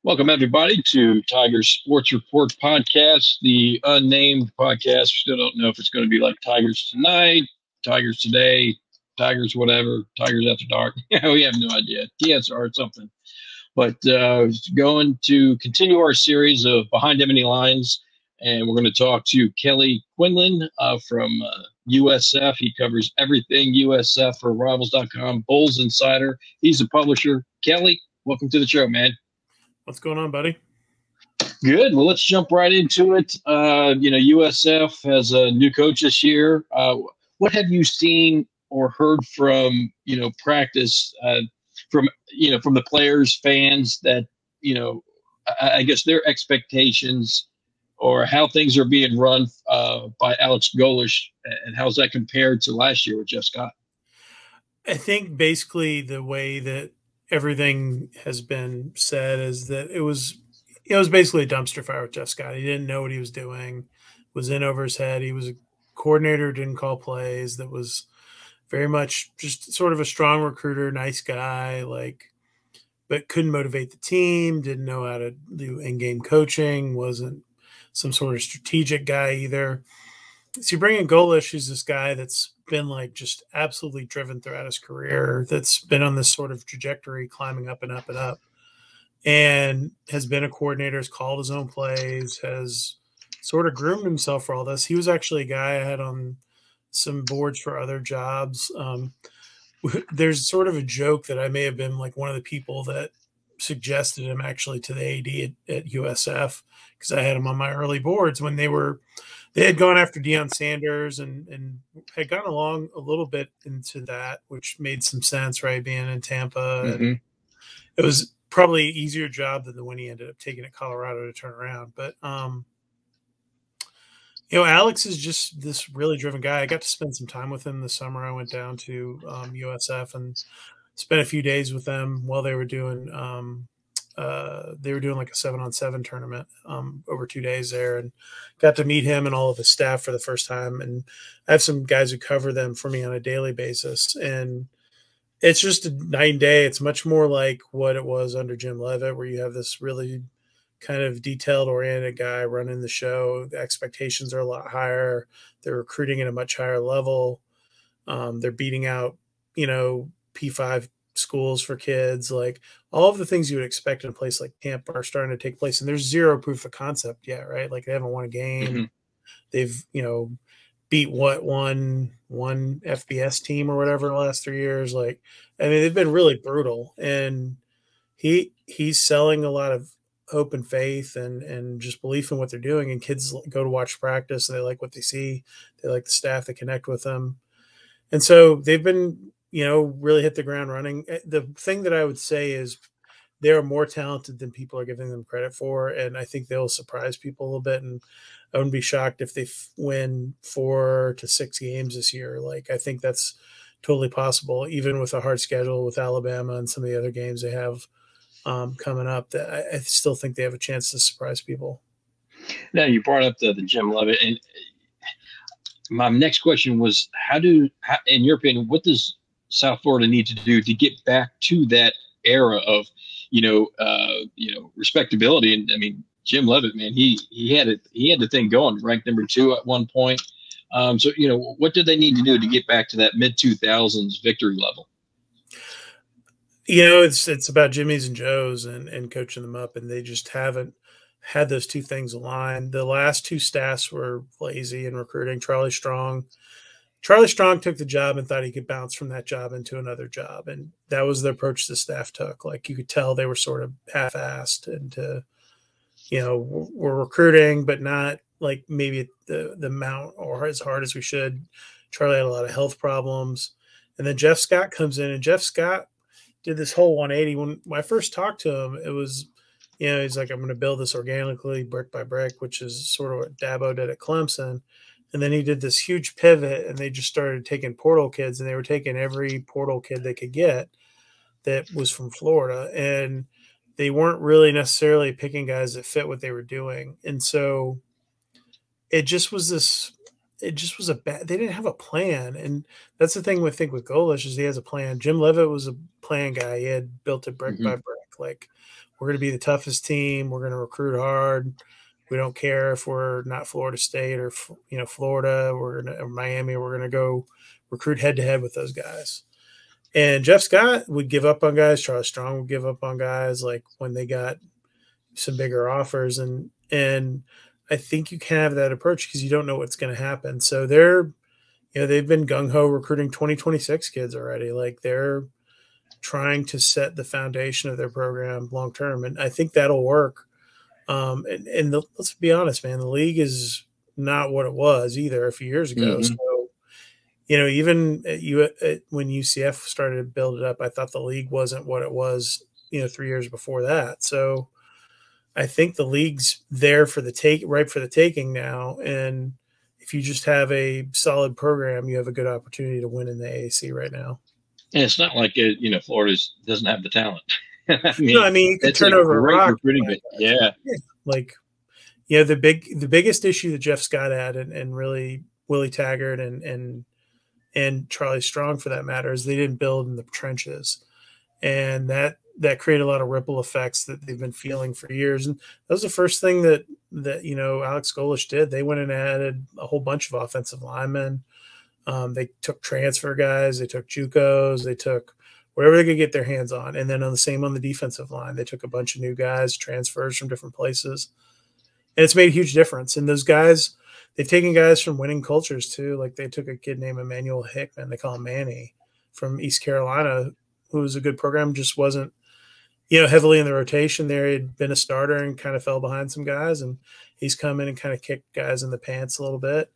Welcome, everybody, to Tigers Sports Report podcast, the unnamed podcast. We still don't know if it's going to be like Tigers Tonight, Tigers Today, Tigers whatever, Tigers After Dark. We have no idea. TSR or something. But going to continue our series of Behind Enemy Lines, and we're going to talk to Kelly Quinlan from USF. He covers everything USF for Rivals.com, Bulls Insider. He's a publisher. Kelly, welcome to the show, man. What's going on, buddy? Good. Well, let's jump right into it. USF has a new coach this year. What have you seen or heard from, practice from the players, fans that, I guess their expectations or how things are being run by Alex Golesh, and how's that compared to last year with Jeff Scott? I think basically the way that everything has been said is that it was basically a dumpster fire with Jeff Scott. He didn't know what he was doing, was in over his head. He was a coordinator, didn't call plays, that was very much just sort of a strong recruiter, nice guy, but couldn't motivate the team, didn't know how to do in-game coaching, wasn't some sort of strategic guy either. So you bring in Golesh, who's this guy that's been just absolutely driven throughout his career, that's been on this sort of trajectory, climbing up and up and up, and has been a coordinator, has called his own plays, has sort of groomed himself for all this. He was actually a guy I had on some boards for other jobs. There's sort of a joke that I may have been one of the people that suggested him actually to the AD at USF, because I had him on my early boards when they had gone after Deion Sanders and had gone along a little bit into that, which made some sense, right? Being in Tampa. Mm-hmm. And it was probably an easier job than the one he ended up taking at Colorado to turn around. But, Alex is just this really driven guy. I got to spend some time with him this summer. I went down to USF and spent a few days with them while they were doing like a 7-on-7 tournament over 2 days there, and got to meet him and all of his staff for the first time. And I have some guys who cover them for me on a daily basis, and it's just a night and day. It's much more like what it was under Jim Leavitt, where you have this really kind of detailed oriented guy running the show. The expectations are a lot higher. They're recruiting at a much higher level. They're beating out, P5 schools for kids. All of the things you would expect in a place like Tampa are starting to take place, and there's zero proof of concept yet, right? They haven't won a game. Mm-hmm. They've beat one FBS team or whatever the last 3 years. They've been really brutal, and he's selling a lot of hope and faith and just belief in what they're doing, and kids go to watch practice and they like what they see. They like the staff that connect with them, and so they've been really hit the ground running. The thing that I would say is they're more talented than people are giving them credit for, and I think they'll surprise people a little bit. And I wouldn't be shocked if they win 4 to 6 games this year. I think that's totally possible, even with a hard schedule with Alabama and some of the other games they have coming up. That I still think they have a chance to surprise people. Now, you brought up the Jim Leavitt, and my next question was, in your opinion, what does South Florida need to do to get back to that era of, respectability? And I mean, Jim Leavitt, man, he had the thing going, ranked number 2 at one point. So what do they need to do to get back to that mid-2000s victory level? It's about Jimmy's and Joe's and coaching them up, and they just haven't had those two things aligned. The last 2 staffs were lazy in recruiting. Charlie Strong took the job and thought he could bounce from that job into another job, and that was the approach the staff took. You could tell they were sort of half-assed into, we're recruiting, but not maybe the amount or as hard as we should. Charlie had a lot of health problems, and then Jeff Scott comes in, and Jeff Scott did this whole 180. When I first talked to him, it was, he's like, I'm going to build this organically, brick by brick, which is sort of what Dabo did at Clemson. And then he did this huge pivot, and they just started taking portal kids, and they were taking every portal kid they could get that was from Florida. And they weren't really necessarily picking guys that fit what they were doing. And so it just was this it just was they didn't have a plan. And that's the thing with Golish is he has a plan. Jim Levitt was a plan guy. He had built it brick by brick. Like, we're going to be the toughest team. We're going to recruit hard. We don't care if we're not Florida State or, Florida or Miami. We're going to go recruit head to head with those guys. And Jeff Scott would give up on guys. Charlie Strong would give up on guys like when they got some bigger offers. And I think you can have that approach because you don't know what's going to happen. So they've been gung-ho recruiting 2026 kids already. Like, they're trying to set the foundation of their program long-term. And I think that'll work. Let's be honest, man, the league is not what it was either a few years ago. So, even when UCF started to build it up, I thought the league wasn't what it was, 3 years before that. So I think the league's there for ripe for the taking now. And if you just have a solid program, you have a good opportunity to win in the AAC right now. And it's not like Florida doesn't have the talent. You could turn over a rock. Yeah. Like, the biggest issue that Jeff Scott had and really Willie Taggart and Charlie Strong, for that matter, is they didn't build in the trenches. And that created a lot of ripple effects that they've been feeling for years. And that was the first thing that Alex Golish did. They went and added a whole bunch of offensive linemen. They took transfer guys, they took JUCOs, they took whatever they could get their hands on. And then on the defensive line, they took a bunch of new guys, transfers from different places. And it's made a huge difference. And those guys, they've taken guys from winning cultures too. Like, they took a kid named Emmanuel Hickman, they call him Manny, from East Carolina, who was a good program, just wasn't, heavily in the rotation there. He'd been a starter and kind of fell behind some guys. And he's come in and kind of kicked guys in the pants a little bit.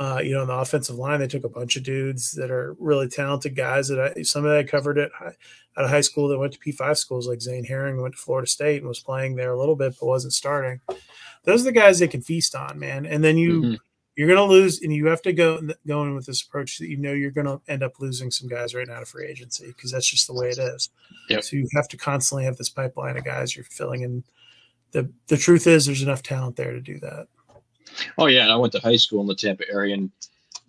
On the offensive line, they took a bunch of dudes that are really talented guys some of that I covered out of high school that went to P5 schools, like Zane Herring went to Florida State and was playing there a little bit, but wasn't starting. Those are the guys they can feast on, man. And then you're going to lose, and you have to go in with this approach that you're going to end up losing some guys right now to free agency because that's just the way it is. Yep. So you have to constantly have this pipeline of guys you're filling in. The truth is there's enough talent there to do that. Oh, yeah. And I went to high school in the Tampa area. And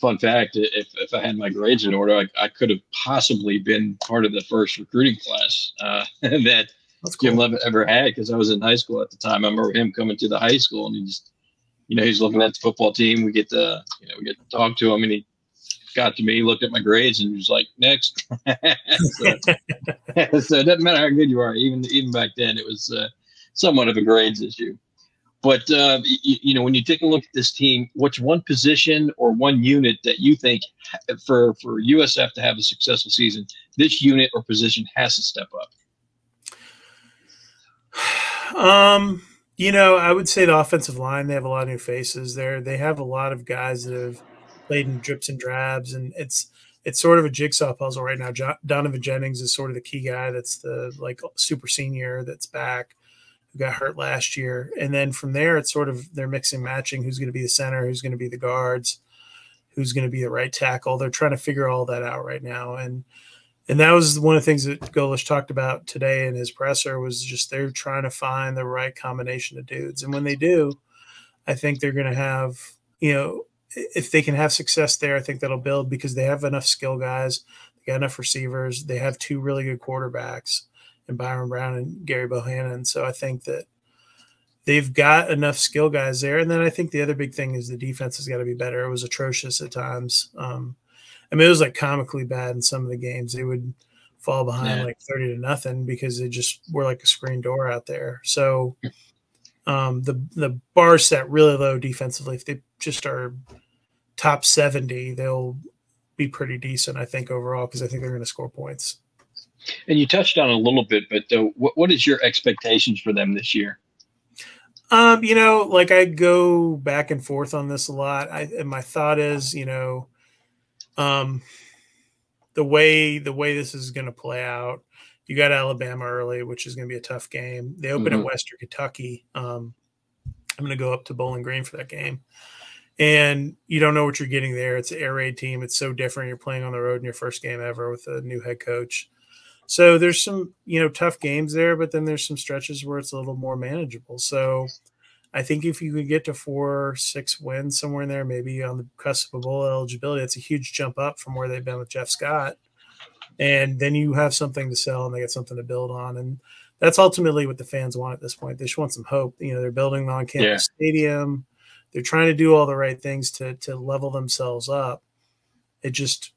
fun fact, if I had my grades in order, I could have possibly been part of the first recruiting class that Jim Levitt ever had, because I was in high school at the time. I remember him coming to the high school, and he just, he's looking at the football team. We get to talk to him, and he got to me, looked at my grades, and he was like, next. So it doesn't matter how good you are. Even back then, it was somewhat of a grades issue. But, when you take a look at this team, what's one position or one unit that you think for USF to have a successful season, this unit or position has to step up? I would say the offensive line, they have a lot of new faces there. They have a lot of guys that have played in drips and drabs, and it's sort of a jigsaw puzzle right now. Donovan Jennings is sort of the key guy. That's the super senior that's back, who got hurt last year. And then from there, it's sort of they're mixing, matching who's going to be the center, who's going to be the guards, who's going to be the right tackle. They're trying to figure all that out right now. And that was one of the things that Golish talked about today in his presser, was just they're trying to find the right combination of dudes. And when they do, I think they're going to have, if they can have success there, I think that'll build, because they have enough skill guys, they got enough receivers, they have two really good quarterbacks, and Byron Brown and Gary Bohannon. So I think that they've got enough skill guys there. And then I think the other big thing is the defense has got to be better. It was atrocious at times. It was like comically bad in some of the games. They would fall behind like 30-0 because they just were like a screen door out there. So the bar set really low defensively. If they just are top 70, they'll be pretty decent, I think, overall, because I think they're going to score points. And you touched on it a little bit, but what is your expectations for them this year? I go back and forth on this a lot. And my thought is, the way this is going to play out, you got Alabama early, which is going to be a tough game. They open at Western Kentucky. I'm going to go up to Bowling Green for that game. And you don't know what you're getting there. It's an air raid team. It's so different. You're playing on the road in your first game ever with a new head coach. So there's some, tough games there, but then there's some stretches where it's a little more manageable. So I think if you could get to 4 or 6 wins somewhere in there, maybe on the cusp of bowl eligibility, that's a huge jump up from where they've been with Jeff Scott. And then you have something to sell and they get something to build on. And that's ultimately what the fans want at this point. They just want some hope. You know, they're building an on-campus stadium. They're trying to do all the right things to level themselves up. It just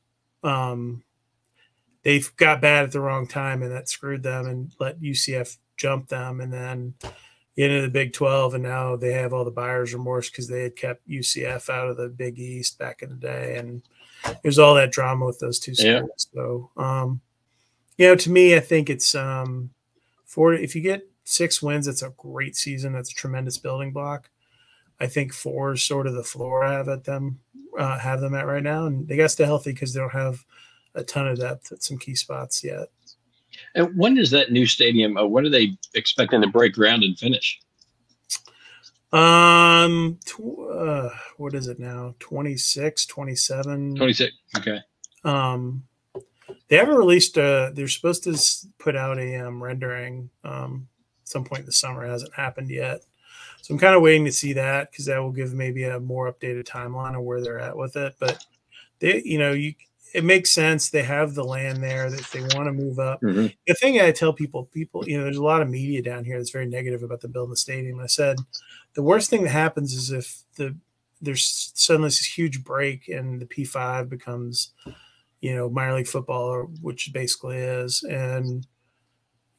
they've got bad at the wrong time, and that screwed them and let UCF jump them. And then get into the Big 12, and now they have all the buyer's remorse because they had kept UCF out of the Big East back in the day. And there's all that drama with those two schools. Yeah. So, you know, to me, I think it's if you get 6 wins, it's a great season. That's a tremendous building block. I think 4 is sort of the floor I have them at right now, and they got to stay healthy because they don't have a ton of depth at some key spots yet. And when is that new stadium? When are they expecting to break ground and finish? What is it now? 26, 27. 26. Okay. They haven't released. They're supposed to put out a rendering some point in the summer. It hasn't happened yet. So I'm kind of waiting to see that because that will give maybe a more updated timeline of where they're at with it. But it makes sense. They have the land there that they want to move up. Mm-hmm. The thing I tell people, there's a lot of media down here that's very negative about the building the stadium. I said the worst thing that happens is if there's suddenly this huge break and the P5 becomes, minor league football, which basically is, and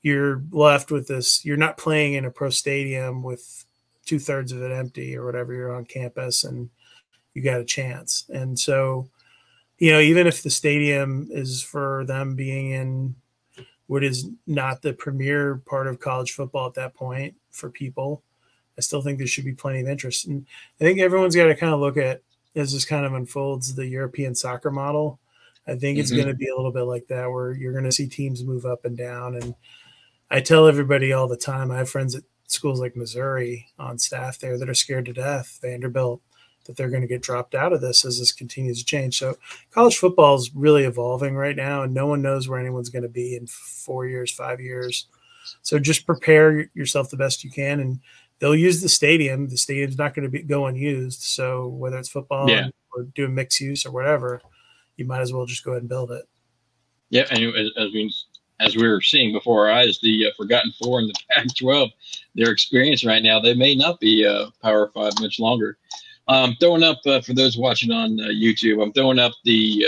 you're left with this. You're not playing in a pro stadium with 2/3 of it empty or whatever. You're on campus and you got a chance. And so, even if the stadium is for them being in what is not the premier part of college football at that point for people, I still think there should be plenty of interest. And I think everyone's got to kind of look at, as this kind of unfolds, the European soccer model. I think it's going to be a little bit like that, where you're going to see teams move up and down. And I tell everybody all the time, I have friends at schools like Missouri on staff there that are scared to death, Vanderbilt, that they're going to get dropped out of this as this continues to change. So college football is really evolving right now, and no one knows where anyone's going to be in 4 years, 5 years. So just prepare yourself the best you can, and they'll use the stadium. The stadium's not going to go unused. So whether it's football or doing mixed use or whatever, you might as well just go ahead and build it. Yeah, and as we were seeing before our eyes, the Forgotten Four in the Pac-12, their experience right now, they may not be Power 5 much longer. Throwing up, for those watching on YouTube, I'm throwing up the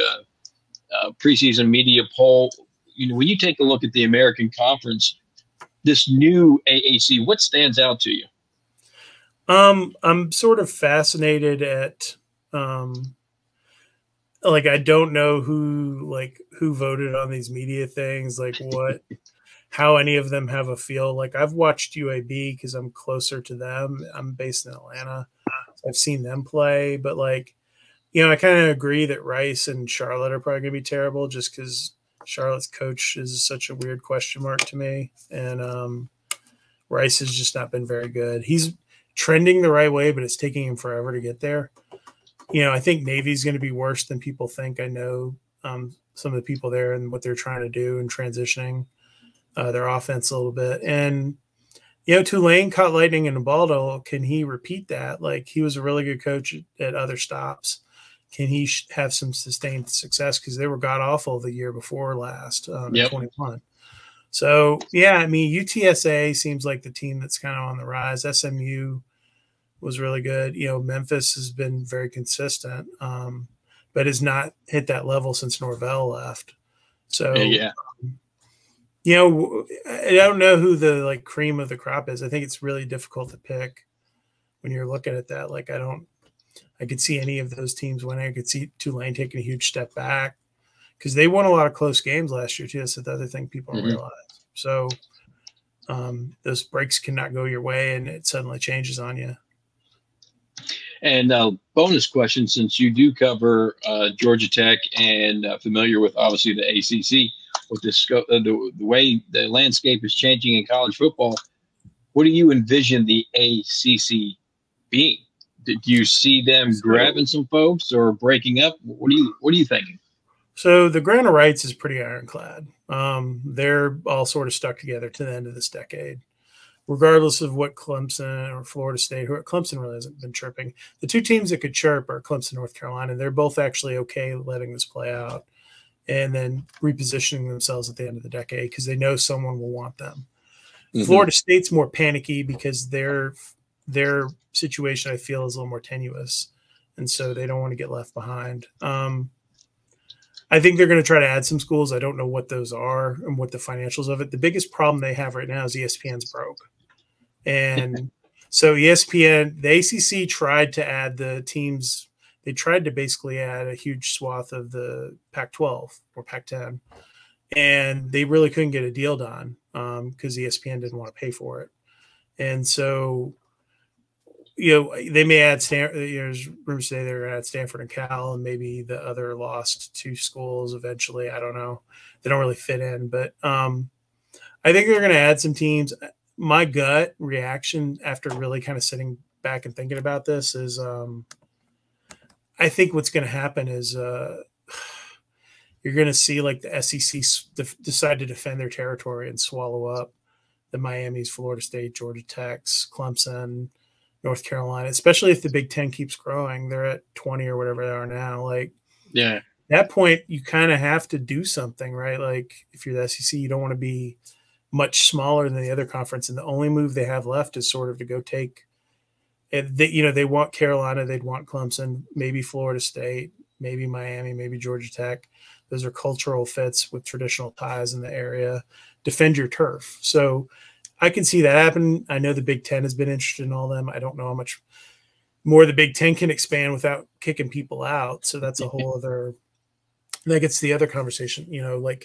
preseason media poll. When you take a look at the American Conference, this new AAC, what stands out to you? I'm sort of fascinated at I don't know who voted on these media things, how any of them have a feel. I've watched UAB because I'm closer to them. I'm based in Atlanta. So I've seen them play, but I kind of agree that Rice and Charlotte are probably going to be terrible just because Charlotte's coach is such a weird question mark to me. And Rice has just not been very good. He's trending the right way, but it's taking him forever to get there. I think Navy's going to be worse than people think. I know some of the people there and what they're trying to do and transitioning their offense a little bit. And, Tulane caught lightning in Ubaldo. Can he repeat that? He was a really good coach at other stops. Can he have some sustained success? Because they were god-awful the year before last, 21. So, UTSA seems like the team that's kind of on the rise. SMU was really good. Memphis has been very consistent, but has not hit that level since Norvell left. So, I don't know who the cream of the crop is. I think it's really difficult to pick when you're looking at that. I could see any of those teams winning. I could see Tulane taking a huge step back because they won a lot of close games last year too. That's the other thing people don't realize. So those breaks cannot go your way, and it suddenly changes on you. And bonus question, since you do cover Georgia Tech and familiar with obviously the ACC, with the way the landscape is changing in college football, what do you envision the ACC being? Do you see them grabbing some folks or breaking up? What are you thinking? So the grant of rights is pretty ironclad. They're all sort of stuck together to the end of this decade. regardless of what Clemson or Florida State, who Clemson really hasn't been chirping. The two teams that could chirp are Clemson, North Carolina. They're both actually okay letting this play out and then repositioning themselves at the end of the decade because they know someone will want them. Florida State's more panicky because their situation, I feel, is a little more tenuous, and so they don't want to get left behind. I think they're going to try to add some schools. I don't know what those are and what the financials of it. The biggest problem they have right now is ESPN's broke. And so ESPN, the ACC tried to add the teams. They tried to basically add a huge swath of the Pac-12 or Pac-10, and they really couldn't get a deal done because ESPN didn't want to pay for it. And so, they may add Stanford. There's rumors say they're going to add Stanford and Cal, and maybe the other lost two schools eventually. I don't know. They don't really fit in, but I think they're going to add some teams. My gut reaction after really kind of sitting back and thinking about this is I think what's going to happen is you're going to see like the SEC decide to defend their territory and swallow up the Miamis, Florida State, Georgia Techs, Clemson, North Carolina, especially if the Big Ten keeps growing. They're at 20 or whatever they are now. Like, yeah, at that point, you kind of have to do something, right? Like, if you're the SEC, you don't want to be much smaller than the other conference. And the only move they have left is sort of to go take and they want Carolina, they'd want Clemson, maybe Florida State, maybe Miami, maybe Georgia Tech. Those are cultural fits with traditional ties in the area. Defend your turf. So I can see that happen. I know the Big Ten has been interested in all them. I don't know how much more the Big Ten can expand without kicking people out. So that's a whole other – that gets the other conversation, what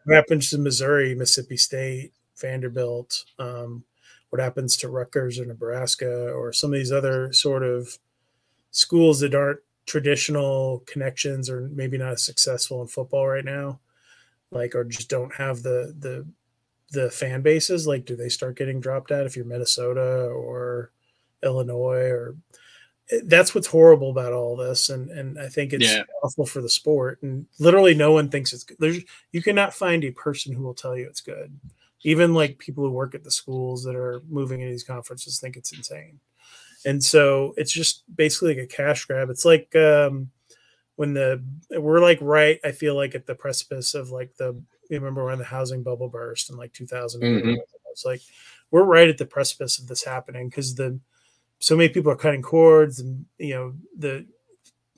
happens to Missouri, Mississippi State, Vanderbilt, what happens to Rutgers or Nebraska or some of these other sort of schools that aren't traditional connections or maybe not as successful in football right now, like, or just don't have the fan bases. Like, do they start getting dropped out if you're Minnesota or Illinois? Or that's what's horrible about all this. And I think it's awful for the sport. And literally no one thinks it's good. You cannot find a person who will tell you it's good. Even like people who work at the schools that are moving into these conferences think it's insane. And so it's just basically like a cash grab. It's like we're like I feel like at the precipice of like remember when the housing bubble burst in like 2000. It's like we're right at the precipice of this happening because so many people are cutting cords, and the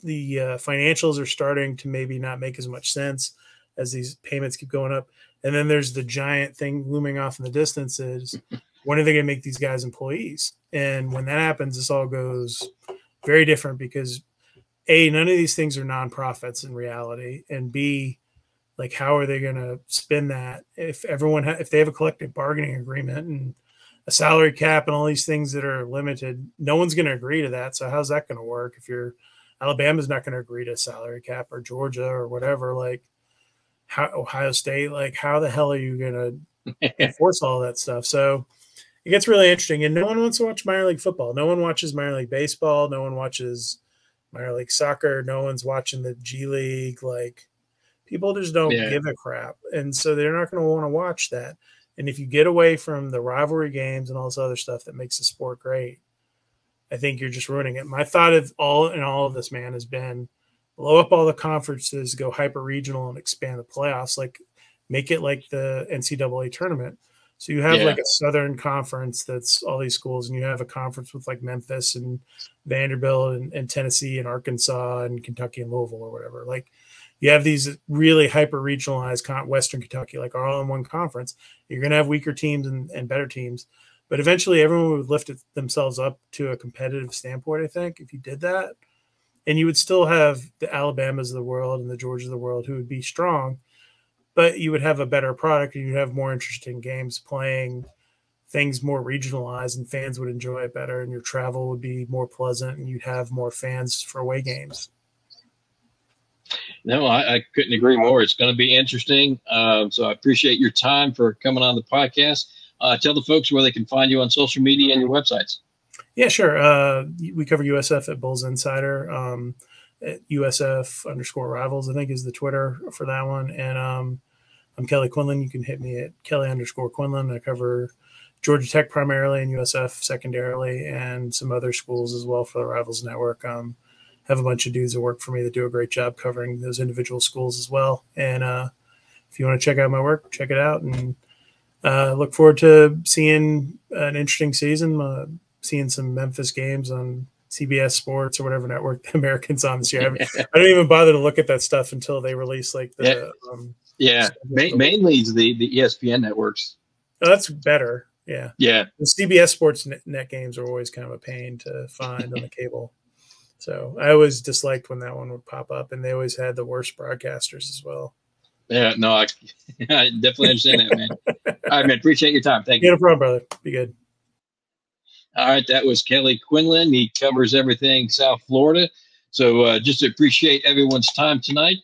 financials are starting to maybe not make as much sense as these payments keep going up. And then there's the giant thing looming off in the distance is when are they going to make these guys employees? And when that happens, this all goes very different because A, none of these things are nonprofits in reality. And B, like, how are they going to spin that if if they have a collective bargaining agreement and a salary cap and all these things that are limited, no one's going to agree to that. So how's that going to work? If Alabama's not going to agree to a salary cap, or Georgia or whatever, like Ohio State, like how the hell are you going to enforce all that stuff? So it gets really interesting, and no one wants to watch minor league football. No one watches minor league baseball. No one watches minor league soccer. No one's watching the G League. Like, people just don't give a crap. And so they're not going to want to watch that. And if you get away from the rivalry games and all this other stuff that makes the sport great, I think you're just ruining it. My thought of all of this, man, has been blow up all the conferences, go hyper regional and expand the playoffs, like make it like the NCAA tournament. So you have like a Southern Conference that's all these schools, and you have a conference with like Memphis and Vanderbilt and Tennessee and Arkansas and Kentucky and Louisville or whatever. Like, you have these really hyper regionalized Western Kentucky, like, are all in one conference. You're going to have weaker teams and better teams, but eventually everyone would lift themselves up to a competitive standpoint, I think, if you did that. And you would still have the Alabamas of the world and the Georgias of the world who would be strong, but you would have a better product and you'd have more interesting games playing, things more regionalized, and fans would enjoy it better, and your travel would be more pleasant, and you'd have more fans for away games. No, I couldn't agree more. It's going to be interesting. So I appreciate your time for coming on the podcast. Tell the folks where they can find you on social media and your websites. Yeah, sure. We cover USF at Bulls Insider. At USF_rivals, I think, is the Twitter for that one. And I'm Kelly Quinlan. You can hit me at Kelly_Quinlan. I cover Georgia Tech primarily and USF secondarily, and some other schools as well for the Rivals Network. Have a bunch of dudes that work for me that do a great job covering those individual schools as well. And if you want to check out my work, check it out. And look forward to seeing an interesting season, seeing some Memphis games on CBS Sports or whatever network the Americans on this year. I don't even bother to look at that stuff until they release like the mainly it's the ESPN networks. Oh, that's better. Yeah. The CBS Sports net games are always kind of a pain to find on the cable. So I always disliked when that one would pop up, and they always had the worst broadcasters as well. Yeah, no, I definitely understand that, man. All right, man. Appreciate your time. Thank you. No problem, brother. Be good. All right, that was Kelly Quinlan. He covers everything South Florida. So just appreciate everyone's time tonight.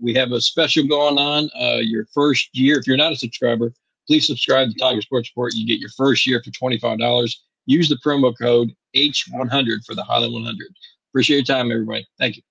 We have a special going on. Your first year, if you're not a subscriber, please subscribe to Tiger Sports Report. You get your first year for $25. Use the promo code H100 for the Highland 100. Appreciate your time, everybody. Thank you.